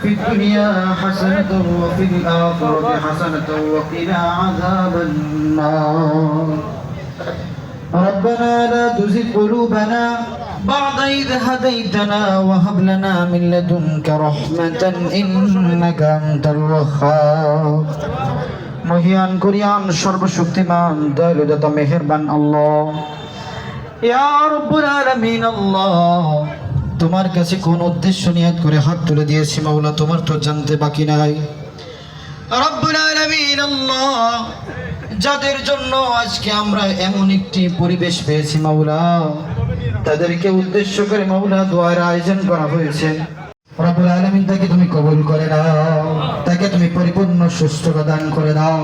في الدنيا حسنة وفي الآخرة حسنة وقنا عذاب النار ربنا لا تزغ قلوبنا بعد إذ هديتنا وهب لنا من لدنك رحمة إنك أنت الوهاب মহিয়ান করিয়ান সর্বশক্তিমান দয়ালু দাতা মেহেরবান আল্লাহ ইয়া রব্বুল আলামিন আল্লাহ তোমার কাছে কোন উদ্দেশ্য নিয়ত করে হাত তুলে দিয়েছি মাওলা তোমার তো জানতে বাকি নাই রব্বুল আলামিন আল্লাহ যাদের জন্য আজকে আমরা এমন একটি পরিবেশ পেয়েছি মাওলা তাদেরকে উদ্দেশ্য করে মাওলা দোয়ার আয়োজন করা হয়েছে রব্বুল আলামিন তাকে তুমি কবুল করে নাও তাকে তুমি পরিপূর্ণ সুস্থতা দান করে দাও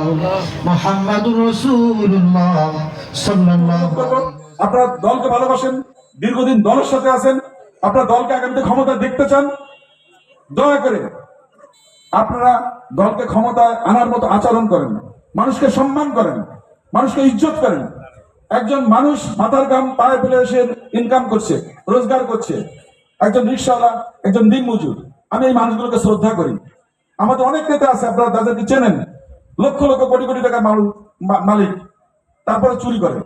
মুহাম্মাদুর রাসূলুল্লাহ সাল্লাল্লাহু আলাইহি আপনারা দলকে ভালোবাসেন দীর্ঘদিন দলের সাথে আছেন আপনারা দলকে আগামীতে ক্ষমতা দেখতে চান দয়া করে আপনারা দলকে ক্ষমতায় আনার মতো আচরণ করেন মানুষকে সম্মান করেন মানুষকে ইজ্জত করেন একজন মানুষ মাথার ঘাম পায়ে ফেলে এসে ইনকাম করছে রোজগার করছে একজন রিকশাওয়ালা একজন দিনমজুর আমি এই মানুষগুলোকে শ্রদ্ধা করি আমাদের অনেক নেতা আছে আপনারা তাদেরকে চেনেন লক্ষ লক্ষ কোটি কোটি টাকার মালিক তারপরে চুরি করে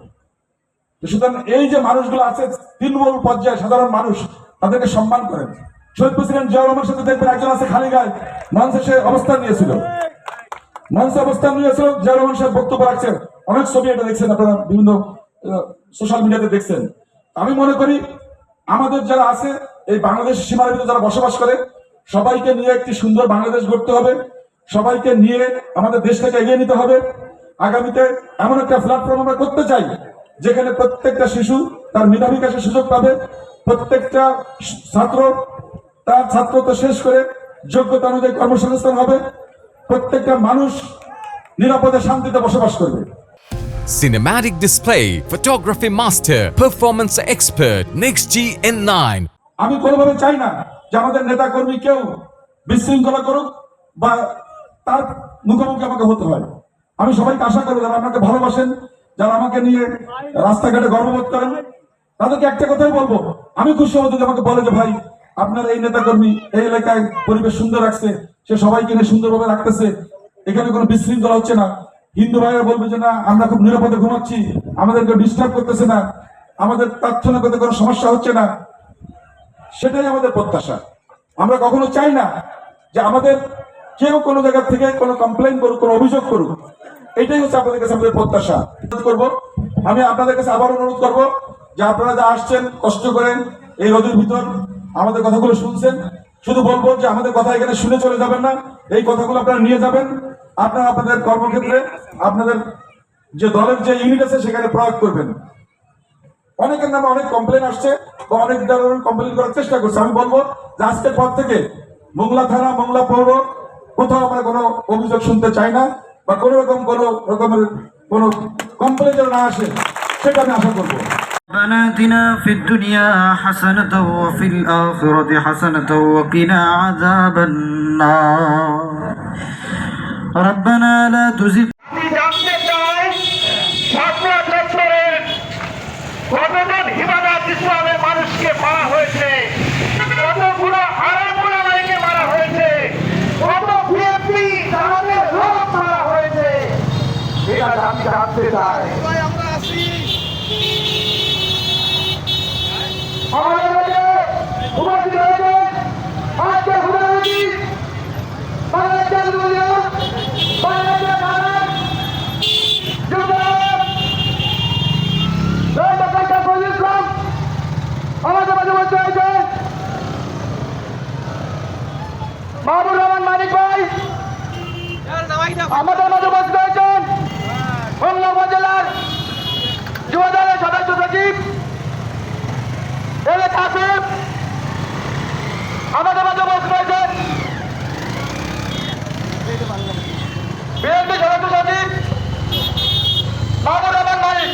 সুতরাং এই যে মানুষগুলো আছে তৃণমূল পর্যায়ে সাধারণ মানুষ তাদেরকে সম্মান করেন শহীদ প্রেসিডেন্ট জিয়াউর রহমানের সাথে দেখবেন একজন আছে খালি গায়ে মঞ্চে সে অবস্থান নিয়েছিল জিয়াউর রহমান সাহেব বক্তব্য রাখছেন অনেক ছবি এটা দেখছেন আপনারা বিভিন্ন সোশ্যাল মিডিয়াতে দেখছেন আমি মনে করি আমাদের যারা আছে এই বাংলাদেশের সীমার ভিতরে যারা বসবাস করে সবাইকে নিয়ে একটি সুন্দর বাংলাদেশ গড়তে হবে সবাইকে নিয়ে আমাদের দেশটাকে এগিয়ে নিতে হবে আগামীতে এমন একটা প্ল্যাটফর্ম আমরা করতে চাই যেখানে প্রত্যেকটা শিশু তার মেধা বিকাশের সুযোগ পাবে প্রত্যেকটা ছাত্র তার ছাত্রত্ব শেষ করে যোগ্যতা অনুযায়ী কর্মসংস্থান হবে প্রত্যেকটা মানুষ নিরাপদে শান্তিতে বসবাস করবে Cinematic display, photography master, performance expert, Next GN9. আমি কোনোভাবে চাই না যে আমাদের নেতা কর্মী কেউ বিশৃঙ্খলা করুক বা তার মুখোমুখি আমাকে হতে হয় আমি সবাইকে আশা করি যারা আমাকে ভালোবাসেন যারা আমাকে নিয়ে রাস্তাঘাটে গর্ববোধ করেন তাদেরকে একটা কথাই বলবো আমি খুশি হব যদি আমাকে বলে যে ভাই আপনার এই নেতা কর্মী এই এলাকায় পরিবেশ সুন্দর রাখছে সে সবাইকে নিয়ে সুন্দরভাবে রাখতেছে এখানে কোনো বিশৃঙ্খলা হচ্ছে না হিন্দু ভাইরা বলবে যে না আমরা খুব নিরাপদে ঘুমাচ্ছি আমাদেরকে ডিস্টার্ব করতেছে না আমাদের প্রার্থনা করতে কোনো সমস্যা হচ্ছে না সেটাই আমাদের প্রত্যাশা আমরা কখনো চাই না যে আমাদের কেউ কোনো জায়গা থেকে কোনো কমপ্লেইন করুক কোনো অভিযোগ করুক এটাই হচ্ছে আপনাদের কাছে আমাদের প্রত্যাশা করবো আমি আপনাদের কাছে আবার অনুরোধ করবো যে আপনারা যা আসছেন কষ্ট করেন এই রোদের ভিতর আমাদের কথাগুলো শুনছেন শুধু বলবো যে আমাদের কথা এখানে শুনে চলে যাবেন না এই কথাগুলো আপনারা নিয়ে যাবেন আপনারা আপনাদের কর্মক্ষেত্রে আপনাদের যে দলের যে ইউনিট আছে সেখানে প্রয়োগ করবেন অনেকের নামে অনেক কমপ্লেন আসছে বা অনেক ধরনের কমপ্লেন করার চেষ্টা করছে আমি বলবো যে আজকের পর থেকে মোংলা থানা মোংলা পৌর কোথাও আমরা কোনো অভিযোগ শুনতে চাই না বা কোনো রকমের কোনো কমপ্লেন যেন না আসে সেটা আমি আশা করবো ربنا آتنا في الدنيا حسنة وفي الآخرة حسنة وقنا عذاب النار ربنا لا تزغ জানতে চাই ছাত্র দপ্তরের কতজন হিমাদাত ইসলামের মানুষকে মারা হয়েছে কতগুলো আরামুলামাইকে মারা হয়েছে কত বিএনপি তাদের লোক মারা হয়েছে এটা আমি জানতে চাই আমাদের মাঝে উপস্থিত হয়েছেন আজকে হুদায়ুদ্দি বাংলাদেশের দুনিয়া বাংলাদেশের ভারত যুবরাজ ডক্টর ফজলুল ইসলাম আমাদের মাঝে উপস্থিত হয়েছেন মাহবুব রহমান মানিক ভাই আমাদের মাঝে উপস্থিত হয়েছেন খুলনা উপজেলার যুবদলের সদস্য সচিব কাসিম আমাদের মাঝে উপস্থিত হয়েছেন বিএনপি সদস্য সচিব মাহবুব রহমান মানিক